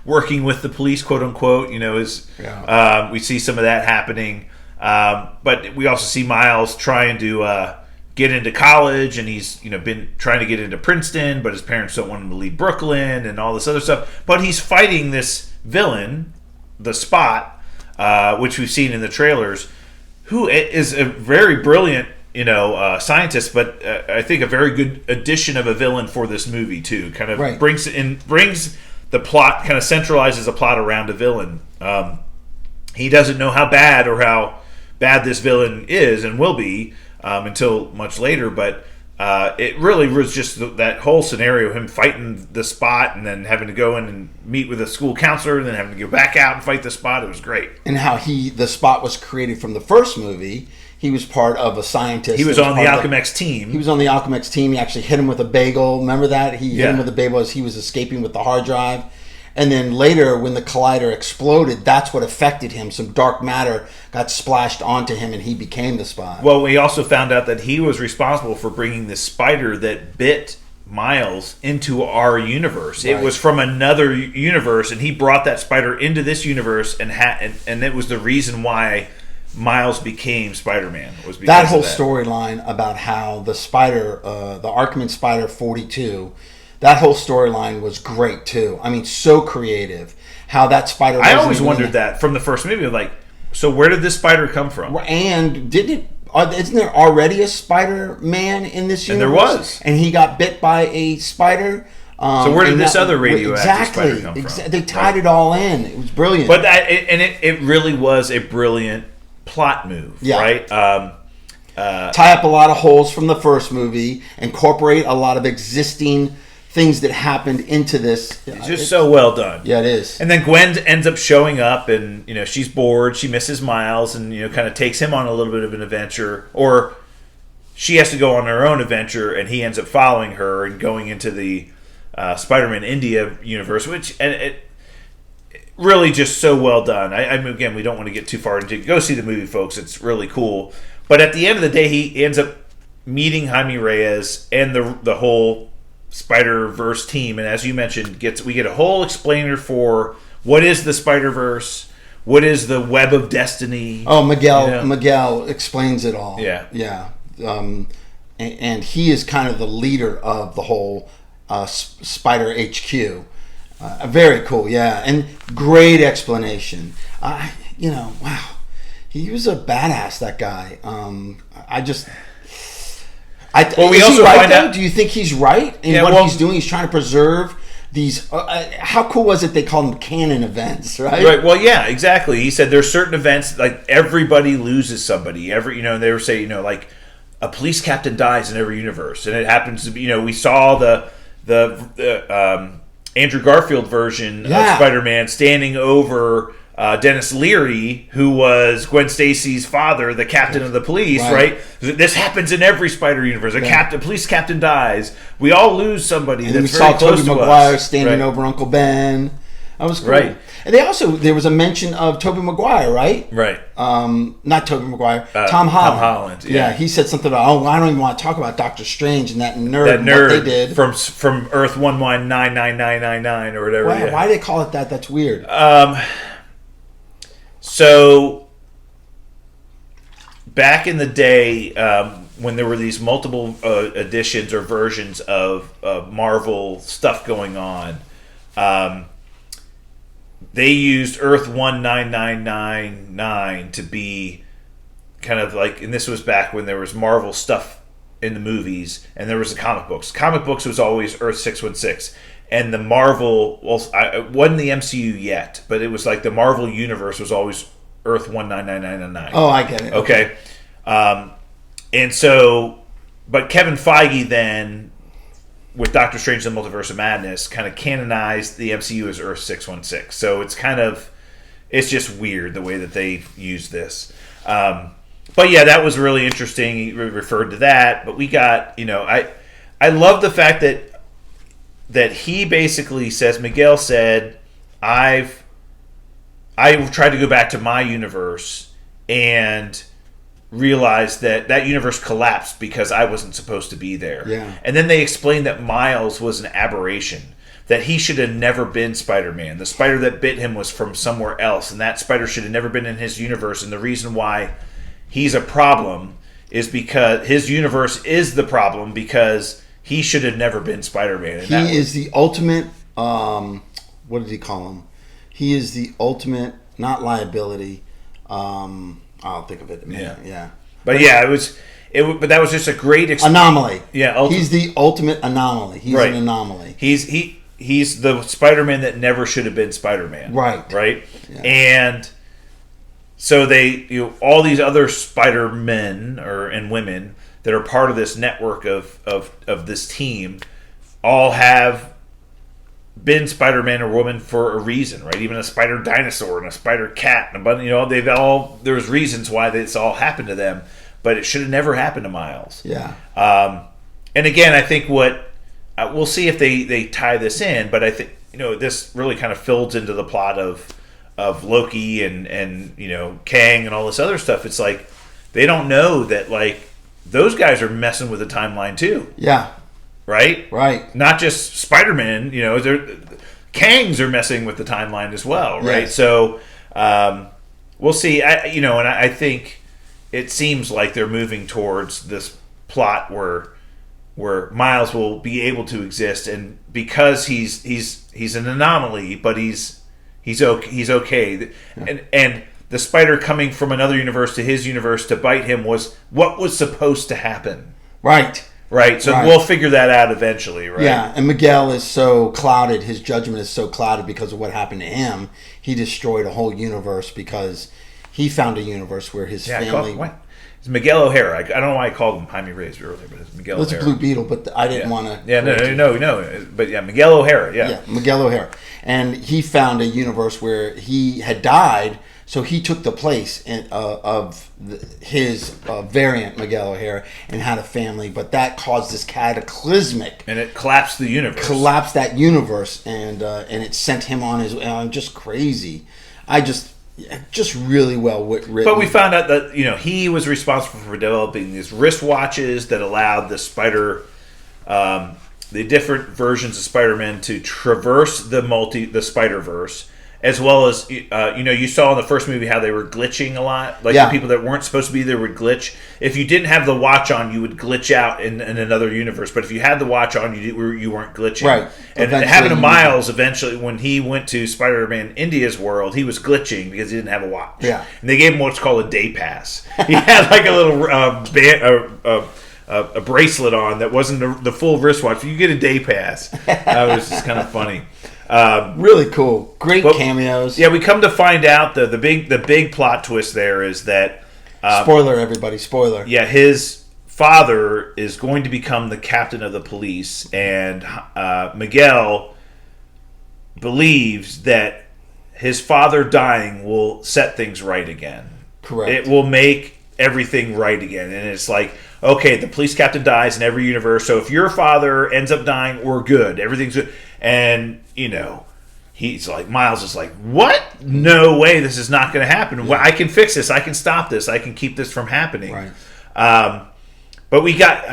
working with the police, quote unquote. We see some of that happening. But we also see Miles trying to get into college, and he's been trying to get into Princeton, but his parents don't want him to leave Brooklyn and all this other stuff. But he's fighting this villain, the Spot, which we've seen in the trailers, who is a very brilliant scientist, but I think a very good addition of a villain for this movie too. Kind of brings the plot, kind of centralizes the plot around a villain. He doesn't know how bad this villain is and will be until much later, but it really was just that whole scenario, him fighting the Spot and then having to go in and meet with a school counselor and then having to go back out and fight the Spot. It was great. And how the Spot was created from the first movie. He was part of a scientist. He was on the Alchemax team. He was on the Alchemax team. He actually hit him with a bagel. Remember that? He hit him with a bagel as he was escaping with the hard drive. And then later, when the collider exploded, that's what affected him. Some dark matter got splashed onto him, and he became the Spot. Well, we also found out that he was responsible for bringing this spider that bit Miles into our universe. Right. It was from another universe, and he brought that spider into this universe, and it was the reason why Miles became Spider-Man. Was because that whole storyline about how the spider, the Arkman Spider 42, that whole storyline was great too. I mean, so creative. How that spider. I always wondered that from the first movie. Like, so where did this spider come from? And isn't there already a Spider-Man in this universe? And there was, and he got bit by a spider. So where did this other radioactive spider come from? They tied it all in. It was brilliant. But it really was a brilliant plot move, right? Tie up a lot of holes from the first movie, incorporate a lot of existing things that happened into this. It's just so well done. Yeah, it is. And then Gwen ends up showing up, and she's bored. She misses Miles, and kind of takes him on a little bit of an adventure, or she has to go on her own adventure, and he ends up following her and going into the Spider-Man India universe, which it really just so well done. I mean, again, we don't want to get too far into it. Go see the movie, folks. It's really cool. But at the end of the day, he ends up meeting Jaime Reyes and the whole Spiderverse team. And as you mentioned, we get a whole explainer for what is the Spiderverse, what is the Web of Destiny. Oh, Miguel explains it all. Yeah. And he is kind of the leader of the whole Spider HQ. Very cool, yeah, and great explanation. Wow, he was a badass. That guy. We also find out. Do you think he's right in what he's doing? He's trying to preserve these. How cool was it? They called them canon events, right? Right. Well, yeah, exactly. He said there's certain events like everybody loses somebody. And they were saying like a police captain dies in every universe, and it happens to be we saw the Andrew Garfield version of Spider-Man standing over Dennis Leary, who was Gwen Stacy's father, the captain of the police, right? This happens in every Spider universe. A police captain dies. We all lose somebody. And we saw Tobey Maguire standing over Uncle Ben. That was cool. Right. And there was a mention of Tobey Maguire, right? Right. Not Tobey Maguire. Tom Holland. Tom Holland. Yeah. He said something about, I don't even want to talk about Doctor Strange and that nerd what they did from Earth 1199999 or whatever. Why do they call it that? That's weird. So back in the day, when there were these multiple editions or versions of Marvel stuff going on, they used Earth 19999 to be kind of like, and this was back when there was Marvel stuff in the movies, and there was the comic books. Comic books was always Earth 616, and the Marvel, it wasn't the MCU yet, but it was like the Marvel universe was always Earth 19999. Oh, I get it. Okay. And so, but Kevin Feige then, with Doctor Strange and the Multiverse of Madness, kind of canonized the MCU as Earth 616. So it's just weird the way that they use this. But yeah, that was really interesting. He referred to that. But we got, I love the fact that he basically says, Miguel said, I tried to go back to my universe, and realized that universe collapsed because I wasn't supposed to be there. Yeah. And then they explained that Miles was an aberration, that he should have never been Spider-Man. The spider that bit him was from somewhere else, and that spider should have never been in his universe. And the reason why he's a problem is because his universe is the problem, because he should have never been Spider-Man. And he is the ultimate, what did he call him? He is the ultimate, not liability, I'll think of it in a minute. Yeah. But yeah, but that was just a great anomaly. Yeah, he's the ultimate anomaly. He's an anomaly. He's the Spider-Man that never should have been Spider-Man. Right. Yeah. And so all these other Spider-Men and women that are part of this network of this team all have been Spider-Man or woman for a reason, right? Even a spider dinosaur and a spider cat and a bunch, there's reasons why this all happened to them, but it should have never happened to Miles. Yeah. And again, I think we'll see if they tie this in, but I think this really kind of folds into the plot of Loki and Kang and all this other stuff. It's like they don't know that those guys are messing with the timeline too. Yeah. Right. Not just Spider-Man. Kangs are messing with the timeline as well. Right. Yes. So we'll see. I think it seems like they're moving towards this plot where Miles will be able to exist, and because he's an anomaly, but he's okay. Yeah. And the spider coming from another universe to his universe to bite him was what was supposed to happen. Right, so we'll figure that out eventually, right? Yeah, and Miguel is so clouded, his judgment is so clouded because of what happened to him. He destroyed a whole universe because he found a universe where his family... It's Miguel O'Hara. I don't know why I called him Jaime Reyes earlier, but it's Miguel O'Hara. It's Blue Beetle, but I didn't want to... Yeah, no. But yeah, Miguel O'Hara, yeah. Miguel O'Hara. And he found a universe where he had died, so he took the place of his variant, Miguel O'Hara, and had a family. But that caused this cataclysmic... And it collapsed the universe. Collapsed that universe, and it sent him on his... just crazy. Just really well written. But we found out that he was responsible for developing these wristwatches that allowed the the different versions of Spider-Man to traverse the Spiderverse, as well as you saw in the first movie how they were glitching a lot. The people that weren't supposed to be there would glitch. If you didn't have the watch on, you would glitch out in another universe. But if you had the watch on, you weren't glitching. Right. And it happened to Miles eventually when he went to Spider-Man India's world. He was glitching because he didn't have a watch. Yeah. And they gave him what's called a day pass. He had a little a bracelet on that wasn't the full wristwatch. You get a day pass. That was just kind of funny. Really cool. Great cameos. Yeah, we come to find out the big plot twist there is that spoiler, everybody, spoiler. Yeah, his father is going to become the captain of the police, and Miguel believes that his father dying will set things right again. Correct. It will make everything right again, and it's like, okay, the police captain dies in every universe, so if your father ends up dying, we're good. Everything's good. And, he's like, Miles is like, what? No way, this is not going to happen. Yeah. I can fix this. I can stop this. I can keep this from happening. Right. But we got,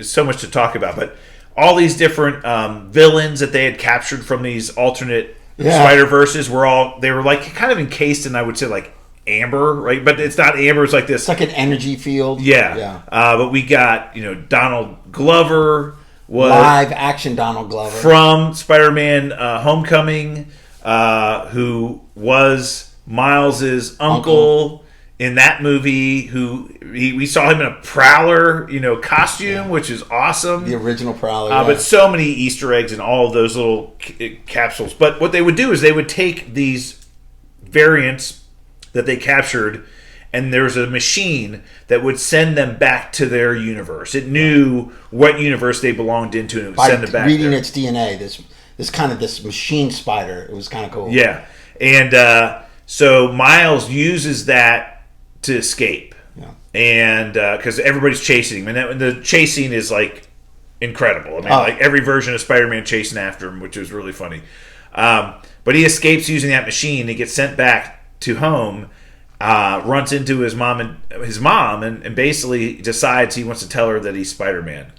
so much to talk about, but all these different villains that they had captured from these alternate Spider-Verses they were like kind of encased in, I would say, like amber, right? But it's not amber. It's like this. It's like an energy field. Yeah. But we got, Donald Glover. Live action Donald Glover from Spider-Man Homecoming, who was Miles's uncle in that movie. Who we saw him in a Prowler, costume, which is awesome. The original Prowler, but so many Easter eggs in all of those little capsules. But what they would do is they would take these variants that they captured, and there's a machine that would send them back to their universe. It knew what universe they belonged into, and it would send them back reading there. Its DNA. This machine spider. It was kind of cool. Yeah, and so Miles uses that to escape. Yeah, and because everybody's chasing him, and the chasing is like incredible. Like every version of Spider-Man chasing after him, which was really funny. But he escapes using that machine. He gets sent back to home. runs into his mom and basically decides he wants to tell her that he's Spider-Man.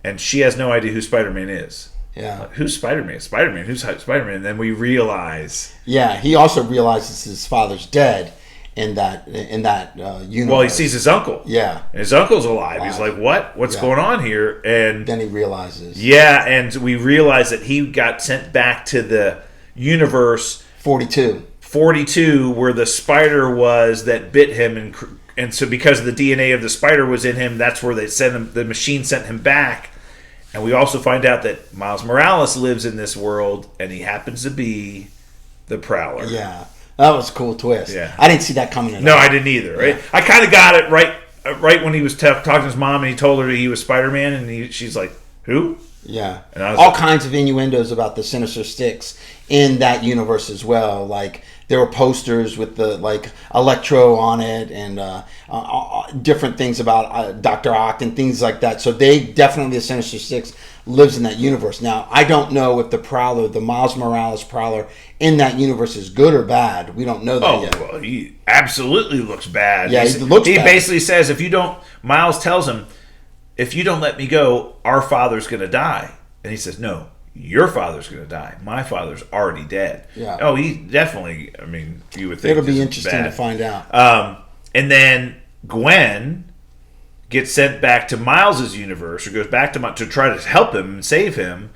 And she has no idea who Spider-Man is. Yeah. Like, who's Spider-Man? Spider-Man. Who's Spider-Man? And then we realize. Yeah, he also realizes his father's dead in that universe. Well, he sees his uncle. Yeah. And his uncle's alive. He's like, what? What's going on here? And then he realizes. Yeah, and we realize that he got sent back to the universe 42, where the spider was that bit him, and so because the DNA of the spider was in him, that's where they sent him. The machine sent him back, and we also find out that Miles Morales lives in this world, and he happens to be the Prowler. Yeah, that was a cool twist. Yeah, I didn't see that coming at all. No, I didn't either. Right, yeah. I kind of got it right when he was talking to his mom, and he told her he was Spider-Man, and she's like, "Who?" Yeah, and I was all kinds of innuendos about the Sinister Six in that universe as well. Like there were posters with the Electro on it, and different things about Dr. Oct and things like that. So they definitely, the Sinister Six lives in that universe. Now I don't know if the Prowler, the Miles Morales Prowler in that universe, is good or bad. We don't know that yet. Well, he absolutely looks bad. Yeah, he looks bad. He basically says, Miles tells him, if you don't let me go, our father's going to die. And he says, no, your father's going to die. My father's already dead. Yeah. Oh, he definitely, you would think it'll be interesting to find out. And then Gwen gets sent back to Miles's universe, or goes back to try to help him and save him.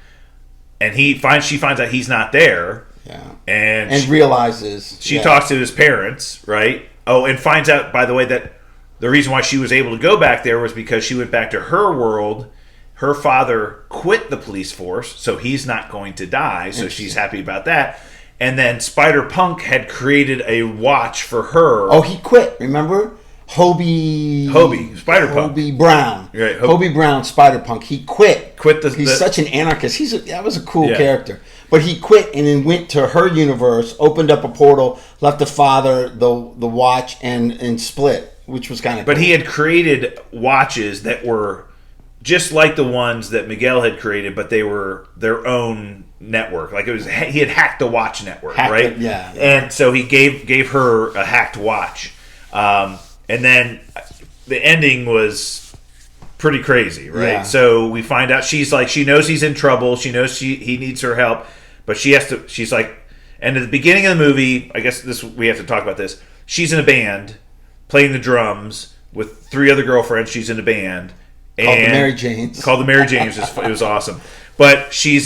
And she finds out he's not there. Yeah. And realizes. She talks to his parents, right? Oh, and finds out, by the way, that the reason why she was able to go back there was because she went back to her world. Her father quit the police force, so he's not going to die. So she's happy about that. And then Spider-Punk had created a watch for her. Oh, he quit. Remember? Hobie Spider-Punk. Hobie Brown. Right, Hobie Brown, Spider-Punk. He quit. He's such an anarchist. That was a cool character. But he quit and then went to her universe, opened up a portal, left the father, the watch, and split, which was kind of cool. But he had created watches that were just like the ones that Miguel had created, but they were their own network. Like he had hacked the watch network, right? Yeah. And so he gave her a hacked watch. And then the ending was pretty crazy, right? Yeah. So we find out she knows he's in trouble. She knows he needs her help, but she's like, and at the beginning of the movie, I guess we have to talk about this. She's in a band playing the drums with 3 other girlfriends. She's in a band called the Mary Janes. Called the Mary Janes. It was awesome. But she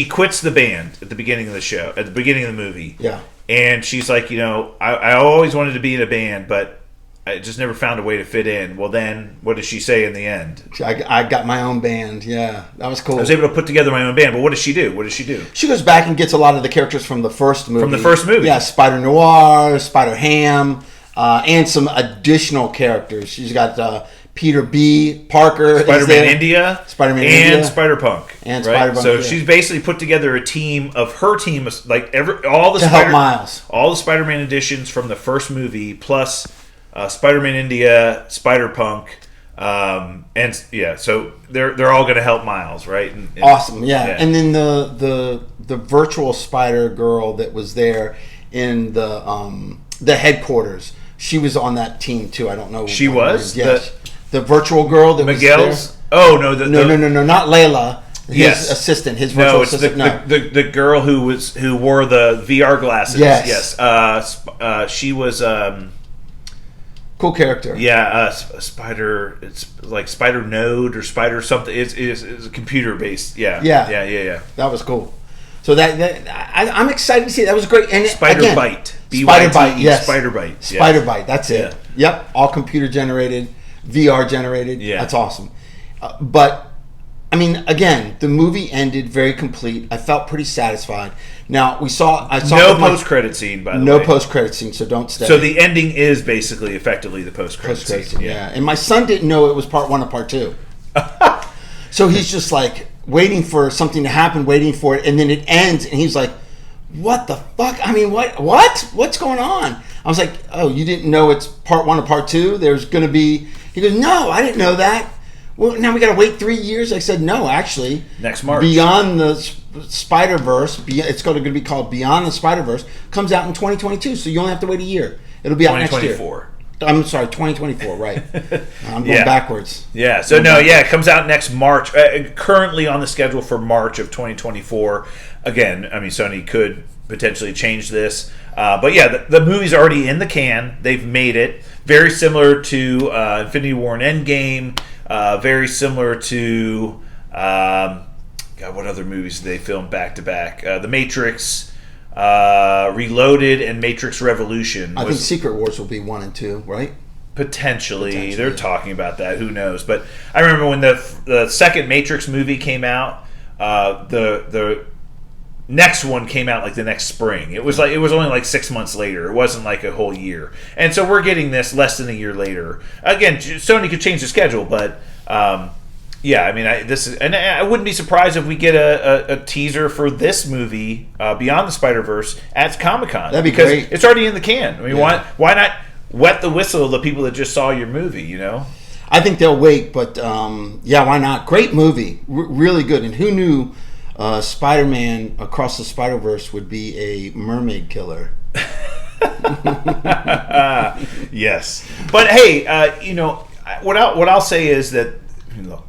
quits the band at the beginning of the movie. Yeah. And she's like, I always wanted to be in a band, but I just never found a way to fit in. Well, then, what does she say in the end? I got my own band. Yeah, that was cool. I was able to put together my own band, but what does she do? She goes back and gets a lot of the characters from the first movie. Yeah, Spider Noir, Spider Ham, and some additional characters. She's got Peter B. Parker, Spider-Man India, and Spider-Punk. And Spider-Punk. So she's basically put together a team of her team, like help Miles. All the Spider-Man editions from the first movie, plus Spider-Man India, Spider-Punk, and so they're all going to help Miles, right? And awesome, yeah. And then the virtual Spider Girl that was there in the headquarters, she was on that team too. I don't know. She was? Yes. The virtual girl that Miguel's? was there. Oh, no. No, not Layla. His assistant, his virtual assistant. The girl who wore the VR glasses. Yes. She was cool character. Yeah, Spider. It's like Spider Node or Spider something. It's a computer based. Yeah. That was cool. So I'm excited to see it. That was great. And Spider Bite. Spider Bite. Yes. Spider Bite. Spider Bite. That's it. Yep. All computer generated, VR generated. Yeah. That's awesome. But I mean, again, the movie ended very complete. I felt pretty satisfied. Now I saw no post credit scene, by the way. No post credit scene, so don't stay. So the ending is basically effectively the post credit scene. Yeah. And my son didn't know it was part 1 or part 2. So he's just like waiting for something to happen, waiting for it, and then it ends, and he's like, "What the fuck? I mean, what? What's going on?" I was like, "Oh, you didn't know it's part 1 or part 2? There's going to be." He goes, "No, I didn't know that." Well, now we got to wait 3 years. I said, "No, actually, next March, beyond the Spiderverse, it's going to be called Beyond the Spiderverse, comes out in 2022. So you only have to wait a year. It'll be out next year. 2024. I'm sorry, 2024, right. I'm going backwards. Yeah, so it comes out next March. Currently on the schedule for March of 2024. Again, I mean, Sony could potentially change this. But yeah, the movie's already in the can. They've made it. Very similar to Infinity War and Endgame. Very similar to... God, what other movies did they film back-to-back? The Matrix... Reloaded and Matrix Revolution. I think Secret Wars will be 1 and 2, right? Potentially. They're talking about that. Who knows? But I remember when the second Matrix movie came out, the next one came out like the next spring. It was only like 6 months later. It wasn't like a whole year. And so we're getting this less than a year later. Again, Sony could change the schedule, but yeah, I mean, I wouldn't be surprised if we get a teaser for this movie, Beyond the Spider-Verse, at Comic-Con. That'd be great. It's already in the can. I mean, why not wet the whistle of the people that just saw your movie, you know? I think they'll wait, but yeah, why not? Great movie. Really good. And who knew Spider-Man Across the Spider-Verse would be a mermaid killer? Yes. But hey, you know, what I'll say is that, you know,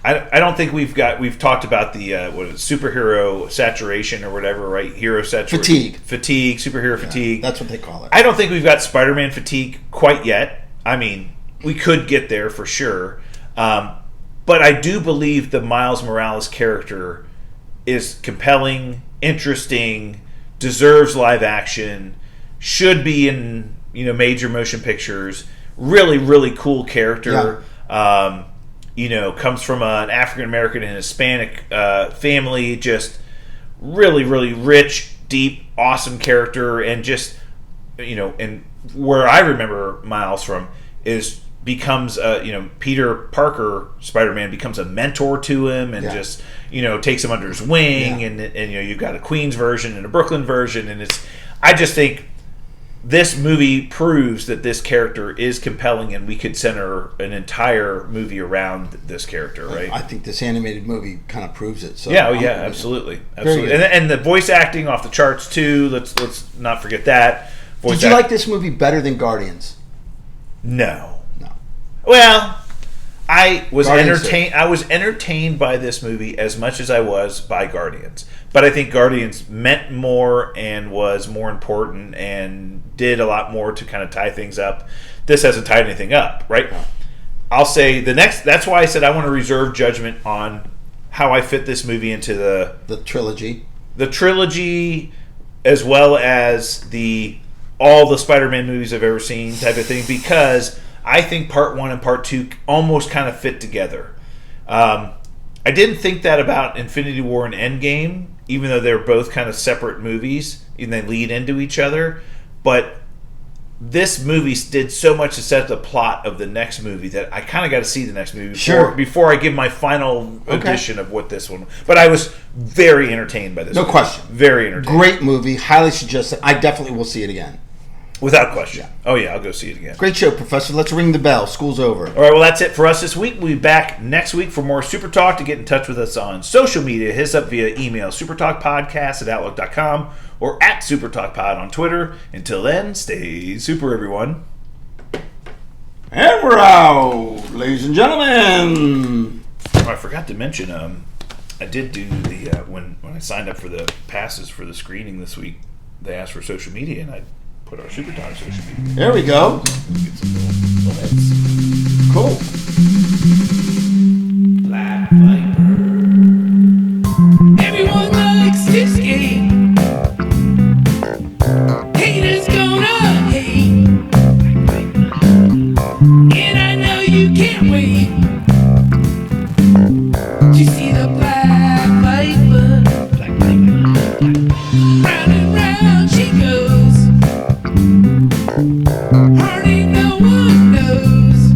I don't think we've talked about the superhero saturation or whatever, right? Hero saturation, fatigue, superhero fatigue. That's what they call it. I don't think we've got Spider-Man fatigue quite yet. I mean, we could get there for sure, but I do believe the Miles Morales character is compelling, interesting, deserves live action, should be in major motion pictures. Really, really cool character. Yeah. Comes from an African American and Hispanic family. Just really, really rich, deep, awesome character, and just and where I remember Miles from is becomes Peter Parker, Spider-Man, becomes a mentor to him, and just takes him under his wing, and you've got a Queens version and a Brooklyn version, and I just think this movie proves that this character is compelling, and we could center an entire movie around this character, right? I think this animated movie kind of proves it. So absolutely. And the voice acting off the charts too. Let's not forget that. Did you like this movie better than Guardians? No. Well, I was entertained. I was entertained by this movie as much as I was by Guardians. But I think Guardians meant more and was more important and did a lot more to kind of tie things up. This hasn't tied anything up, right? No. I'll say that's why I said I want to reserve judgment on how I fit this movie into the trilogy. The trilogy, as well as all the Spider-Man movies I've ever seen type of thing, because I think Part 1 and Part 2 almost kind of fit together. I didn't think that about Infinity War and Endgame, even though they're both kind of separate movies and they lead into each other. But this movie did so much to set the plot of the next movie that I kind of got to see the next movie before I give my final edition of what this one. But I was very entertained by this. No movie. question. Very entertained. Great movie. Highly suggested. I definitely will see it again. Without question. Yeah. Oh, yeah, I'll go see it again. Great show, Professor. Let's ring the bell. School's over. All right, well, that's it for us this week. We'll be back next week for more Super Talk. To get in touch with us on social media, hit us up via email, supertalkpodcast@outlook.com or at supertalkpod on Twitter. Until then, stay super, everyone. And we're out, ladies and gentlemen. Oh, I forgot to mention, I did do the, when I signed up for the passes for the screening this week, they asked for social media, and I put our Super Talk social media. There we go. Get some little hits. Cool. Black Viper. Everyone likes this game. Haters gonna hate. And I know you can't wait to see the Black Viper. Round and round she goes. Hardly no one knows.